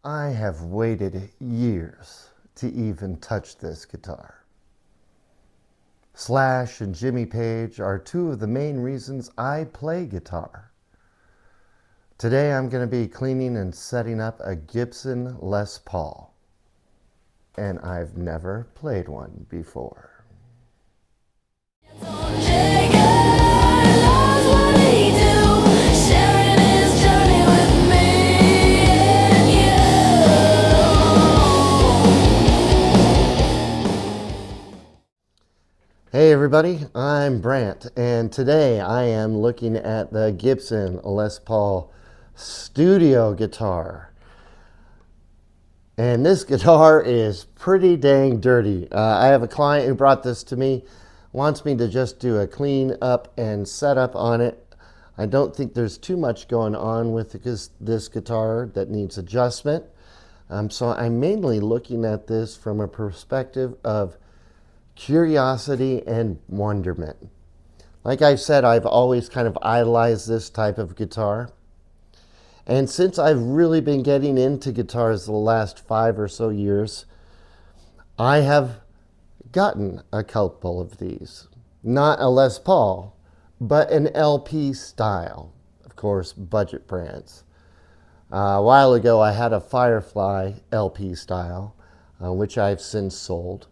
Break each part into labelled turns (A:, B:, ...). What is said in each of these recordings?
A: I have waited years to even touch this guitar. Slash and Jimmy Page are two of the main reasons I play guitar. Today I'm going to be cleaning and setting up a Gibson Les Paul, and I've never played one before. Hey everybody, I'm Brant, and today I am looking at the Gibson Les Paul studio guitar. And this guitar is pretty dang dirty. I have a client who brought this to me, wants me to just do a clean up and setup on it. I don't think there's too much going on with this guitar that needs adjustment. So I'm mainly looking at this from a perspective of curiosity and wonderment. Like I said, I've always kind of idolized this type of guitar. And since I've really been getting into guitars the last 5 or so years, I have gotten a couple of these. Not a Les Paul, but an LP style. Of course, budget brands. A while ago, I had a Firefly LP style, which I've since sold.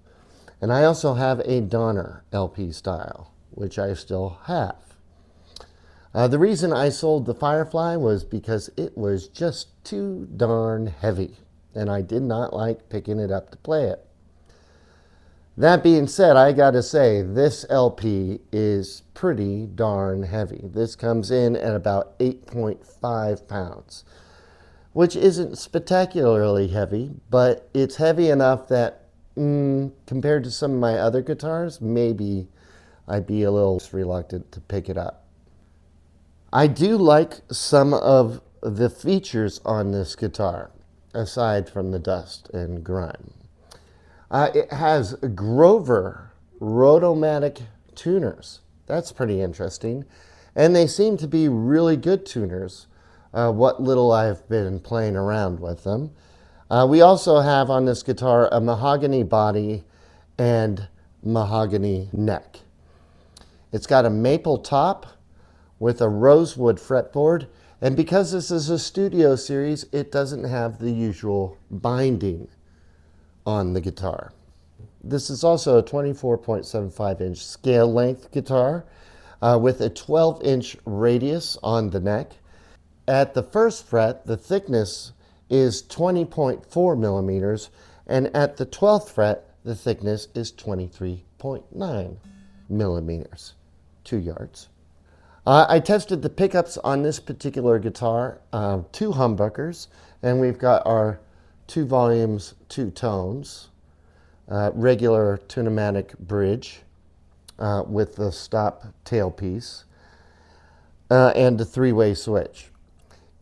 A: And I also have a Donner LP style, which I still have. The reason I sold the Firefly was because it was just too darn heavy, and I did not like picking it up to play it. That being said, I gotta say, this LP is pretty darn heavy. This comes in at about 8.5 pounds, which isn't spectacularly heavy, but it's heavy enough that compared to some of my other guitars, maybe I'd be a little reluctant to pick it up. I do like some of the features on this guitar, aside from the dust and grime. It has Grover Rotomatic tuners. That's pretty interesting. And they seem to be really good tuners, what little I've been playing around with them. We also have on this guitar a mahogany body and mahogany neck. It's got a maple top with a rosewood fretboard, and because this is a studio series, it doesn't have the usual binding on the guitar. This is also a 24.75-inch scale length guitar with a 12-inch radius on the neck. At the first fret, the thickness is 20.4 millimeters, and at the 12th fret, the thickness is 23.9 millimeters, 2 yards. I tested the pickups on this particular guitar, 2 humbuckers, and we've got our 2 volumes, 2 tones, regular tunematic bridge with the stop tailpiece, and a 3-way switch.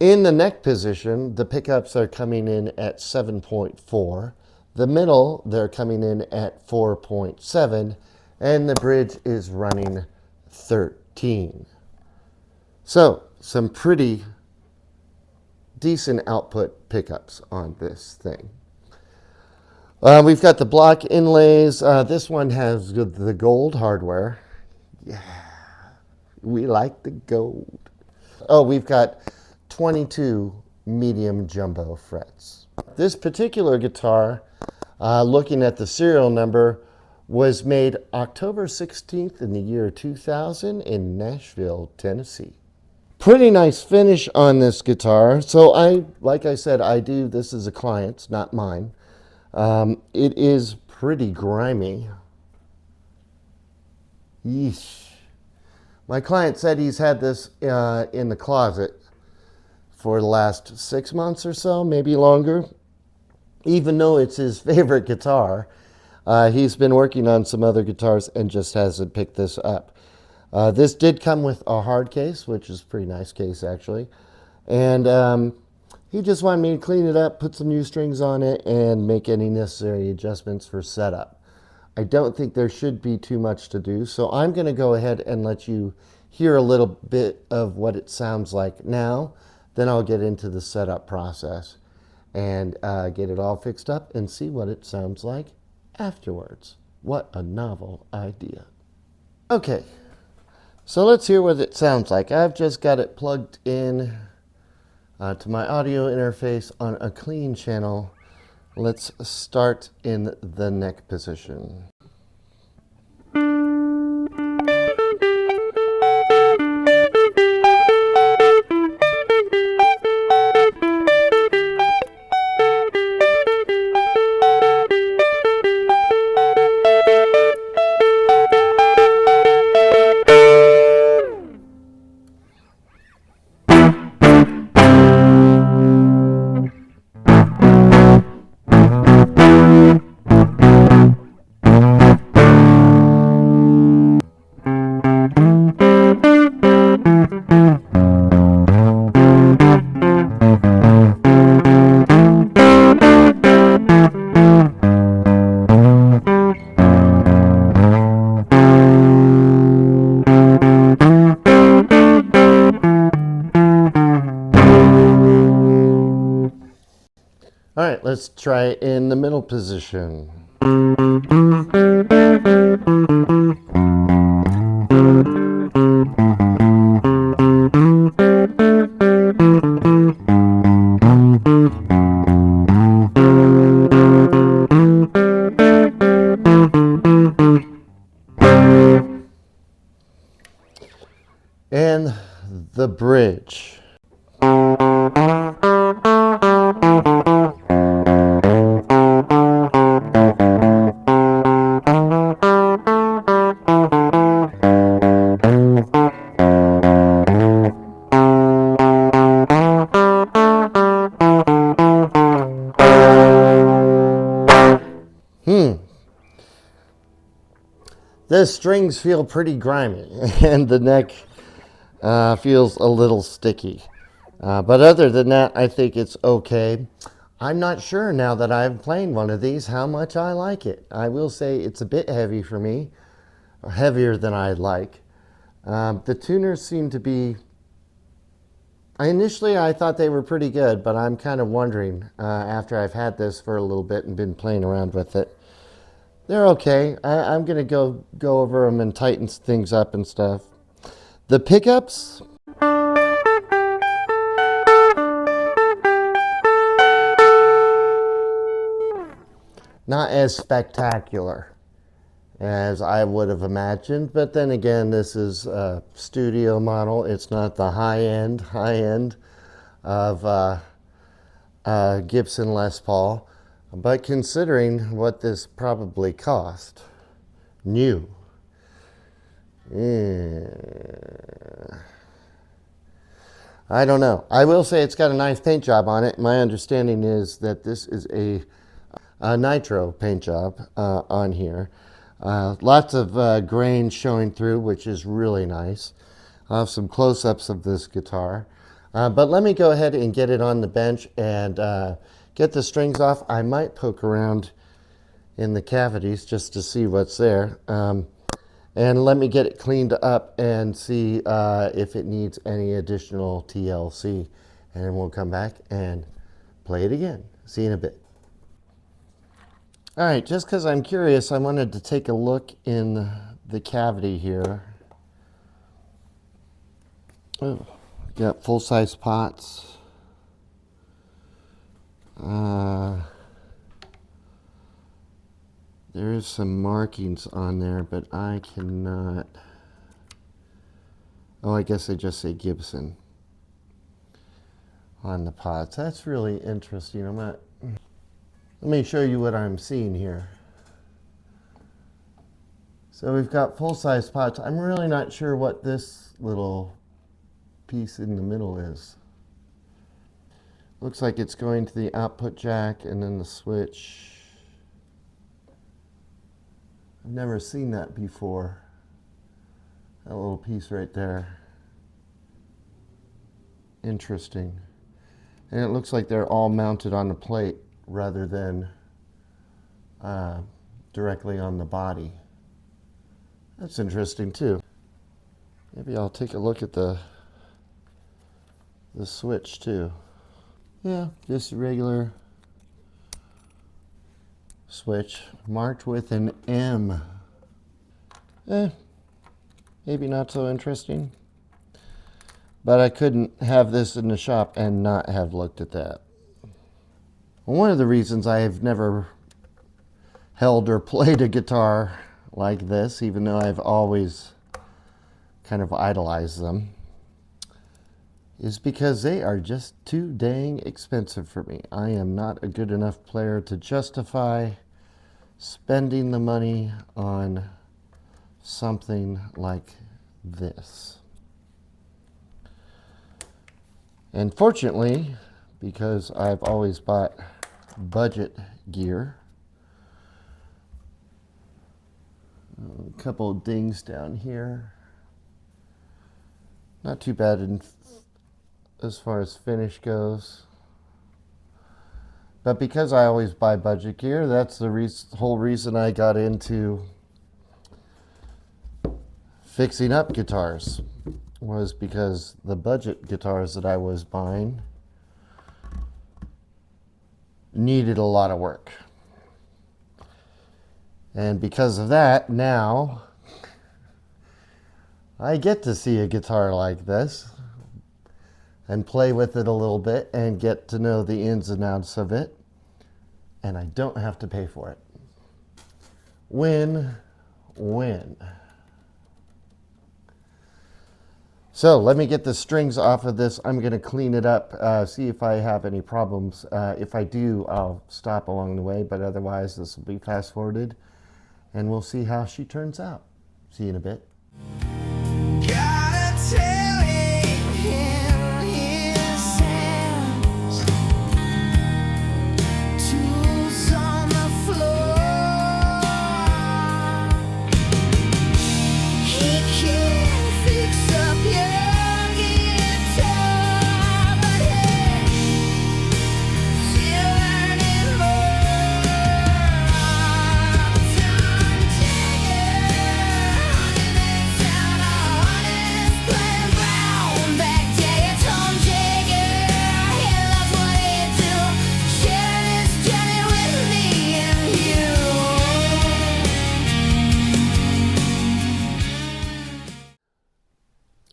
A: In the neck position, the pickups are coming in at 7.4. The middle, they're coming in at 4.7. And the bridge is running 13. So, some pretty decent output pickups on this thing. We've got the block inlays. This one has the gold hardware. Yeah, we like the gold. Oh, we've got 22 medium jumbo frets. This particular guitar, looking at the serial number, was made October 16th in the year 2000 in Nashville, Tennessee. Pretty nice finish on this guitar. So like I said, this is a client's, not mine. It is pretty grimy. Yeesh. My client said he's had this in the closet for the last 6 months or so, maybe longer. Even though it's his favorite guitar, he's been working on some other guitars and just hasn't picked this up. This did come with a hard case, which is a pretty nice case actually. And he just wanted me to clean it up, put some new strings on it, and make any necessary adjustments for setup. I don't think there should be too much to do, so I'm going to go ahead and let you hear a little bit of what it sounds like now. Then I'll get into the setup process. and get it all fixed up and see what it sounds like afterwards. What a novel idea. Okay, so let's hear what it sounds like. I've just got it plugged in to my audio interface on a clean channel. Let's start in the neck position. All right, let's try it in the middle position. And the bridge. The strings feel pretty grimy, and the neck feels a little sticky. But other than that, I think it's okay. I'm not sure now that I'm playing one of these how much I like it. I will say it's a bit heavy for me, or heavier than I'd like. The tuners seem to be... Initially, I thought they were pretty good, but I'm kind of wondering after I've had this for a little bit and been playing around with it. They're okay. I'm going to go over them and tighten things up and stuff. The pickups... not as spectacular as I would have imagined, but then again, this is a studio model. It's not the high end of Gibson Les Paul. But considering what this probably cost, new, I don't know. I will say it's got a nice paint job on it. My understanding is that this is a nitro paint job on here. Lots of grain showing through, which is really nice. I'll have some close-ups of this guitar. But let me go ahead and get it on the bench and get the strings off. I might poke around in the cavities just to see what's there. And let me get it cleaned up and see if it needs any additional TLC. And we'll come back and play it again. See you in a bit. All right, just because I'm curious, I wanted to take a look in the cavity here. Oh, got full-size pots. There is some markings on there, but I cannot... Oh, I guess they just say Gibson on the pots. That's really interesting. Let me show you what I'm seeing here. So we've got full-size pots. I'm really not sure what this little piece in the middle is. Looks like it's going to the output jack and then the switch. I've never seen that before. That little piece right there. Interesting. And it looks like they're all mounted on the plate rather than directly on the body. That's interesting too. Maybe I'll take a look at the switch too. Yeah, just a regular switch marked with an M. Maybe not so interesting. But I couldn't have this in the shop and not have looked at that. One of the reasons I've never held or played a guitar like this, even though I've always kind of idolized them, is because they are just too dang expensive for me. I am not a good enough player to justify spending the money on something like this. And fortunately, because I've always bought budget gear, a couple of dings down here. Not too bad as far as finish goes. But because I always buy budget gear, that's the whole reason I got into fixing up guitars, was because the budget guitars that I was buying needed a lot of work. And because of that, now I get to see a guitar like this and play with it a little bit and get to know the ins and outs of it, and I don't have to pay for it. Win, win. So let me get the strings off of this. I'm going to clean it up, see if I have any problems. If I do, I'll stop along the way, but otherwise this will be fast forwarded, and we'll see how she turns out. See you in a bit.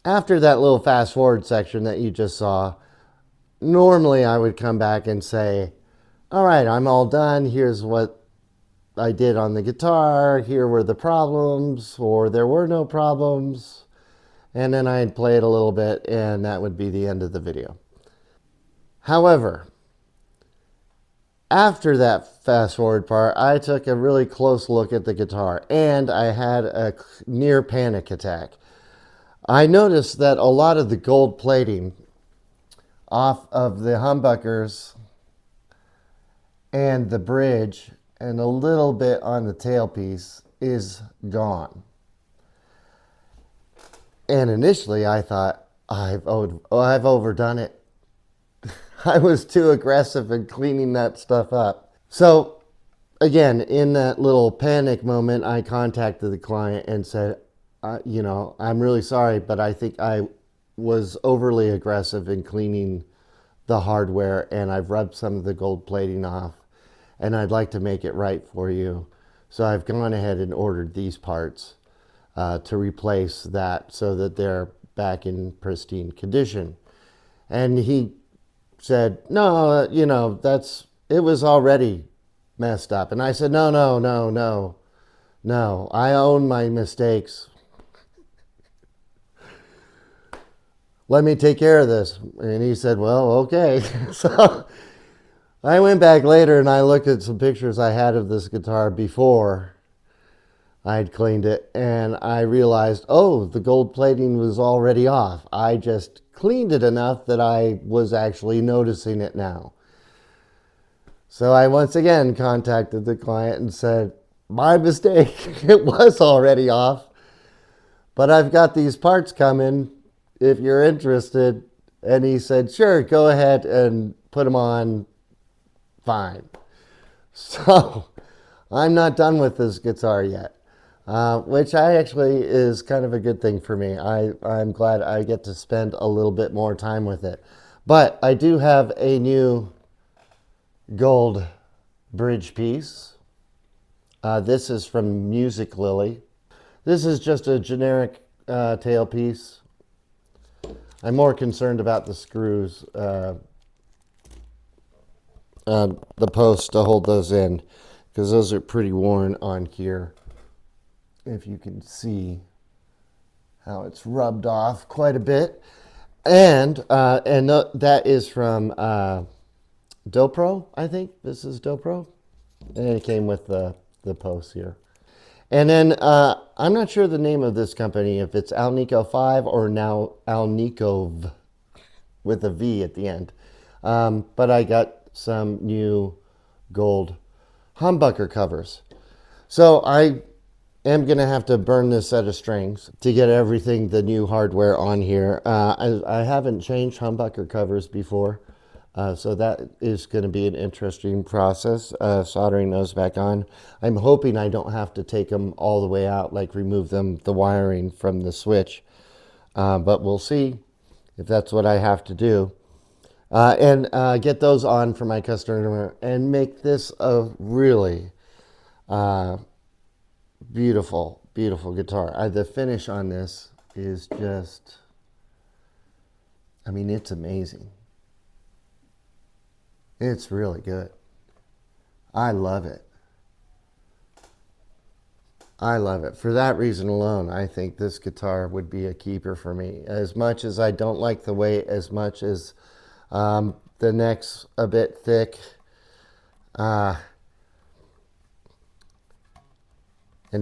A: After that little fast forward section that you just saw, normally I would come back and say, all right, I'm all done. Here's what I did on the guitar. Here were the problems, or there were no problems. And then I'd play it a little bit, and that would be the end of the video. However, after that fast forward part, I took a really close look at the guitar, and I had a near panic attack. I noticed that a lot of the gold plating off of the humbuckers and the bridge and a little bit on the tailpiece is gone. And initially I thought, I've overdone it. I was too aggressive in cleaning that stuff up. So again, in that little panic moment, I contacted the client and said, you know, I'm really sorry, but I think I was overly aggressive in cleaning the hardware, and I've rubbed some of the gold plating off, and I'd like to make it right for you. So I've gone ahead and ordered these parts to replace that so that they're back in pristine condition. And he said, no, you know, it was already messed up. And I said, no, I own my mistakes. Let me take care of this. And he said, well, okay. So I went back later and I looked at some pictures I had of this guitar before I'd cleaned it, and I realized, oh, the gold plating was already off. I just cleaned it enough that I was actually noticing it now. So I once again contacted the client and said, my mistake, it was already off, but I've got these parts coming if you're interested. And he said, sure, go ahead and put them on. Fine. So I'm not done with this guitar yet, which actually is kind of a good thing for me. I'm glad I get to spend a little bit more time with it. But I do have a new gold bridge piece This is from Music Lily. This is just a generic tailpiece. I'm more concerned about the screws, the posts to hold those in, because those are pretty worn on here. If you can see how it's rubbed off quite a bit. And that is from Dobro, I think. This is Dobro. And it came with the posts here. And then I'm not sure the name of this company, if it's Alnico 5 or now Alnico with a V at the end. But I got some new gold humbucker covers. So I am going to have to burn this set of strings to get everything, the new hardware on here. I haven't changed humbucker covers before. So that is going to be an interesting process, soldering those back on. I'm hoping I don't have to take them all the way out, like remove the wiring from the switch. But we'll see if that's what I have to do. And get those on for my customer and make this a really beautiful, beautiful guitar. The finish on this is just, I mean, it's amazing. It's really good. I love it. I love it. For that reason alone, I think this guitar would be a keeper for me. As much as I don't like the weight, as much as the neck's a bit thick, and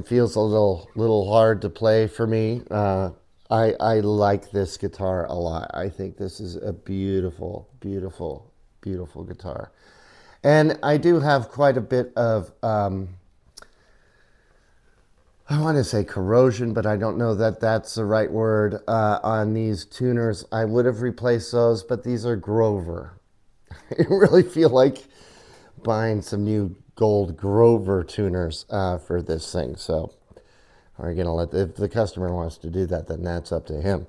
A: feels a little hard to play for me, I like this guitar a lot. I think this is a beautiful, beautiful, beautiful guitar. And I do have quite a bit of, I want to say corrosion, but I don't know that that's the right word, on these tuners. I would have replaced those, but these are Grover. I really feel like buying some new gold Grover tuners for this thing. So we're going to if the customer wants to do that, then that's up to him.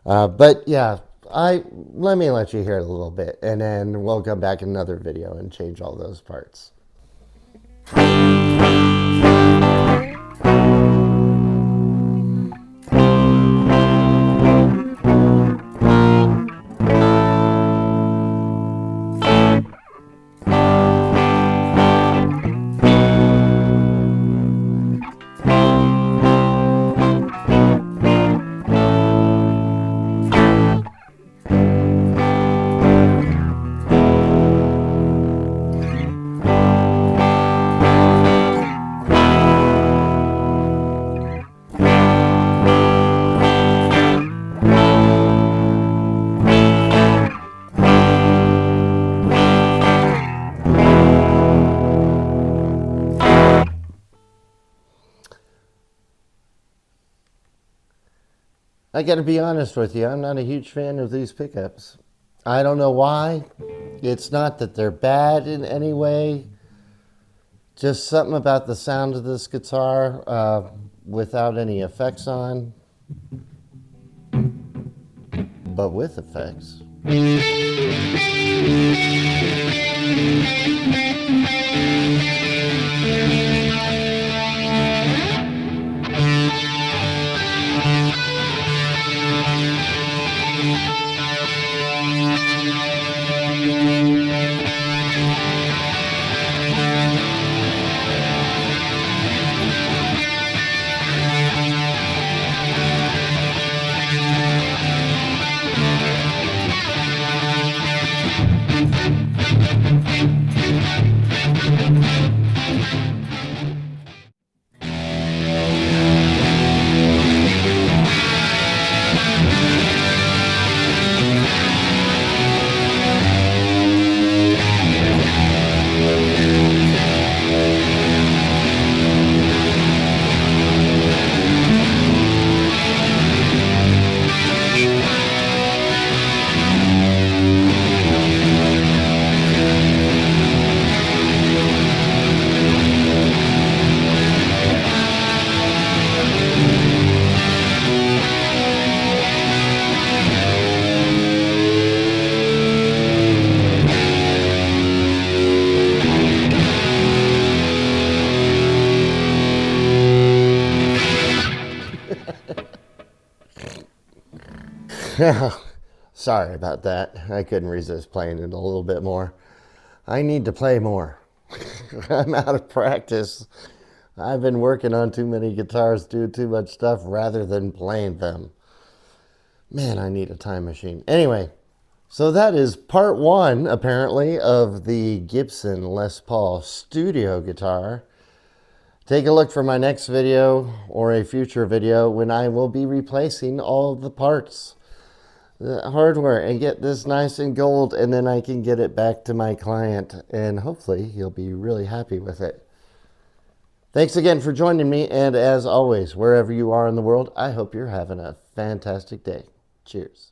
A: But yeah, let me let you hear it a little bit, and then we'll come back in another video and change all those parts. I got to be honest with you, I'm not a huge fan of these pickups. I don't know why. It's not that they're bad in any way. Just something about the sound of this guitar without any effects on, but with effects. Sorry about that. I couldn't resist playing it a little bit more. I need to play more. I'm out of practice. I've been working on too many guitars, doing too much stuff rather than playing them. Man, I need a time machine. Anyway, so that is part one, apparently, of the Gibson Les Paul studio guitar. Take a look for my next video or a future video when I will be replacing all the parts, the hardware, and get this nice and gold, and then I can get it back to my client, and hopefully he'll be really happy with it. Thanks again for joining me, and as always, wherever you are in the world, I hope you're having a fantastic day. Cheers.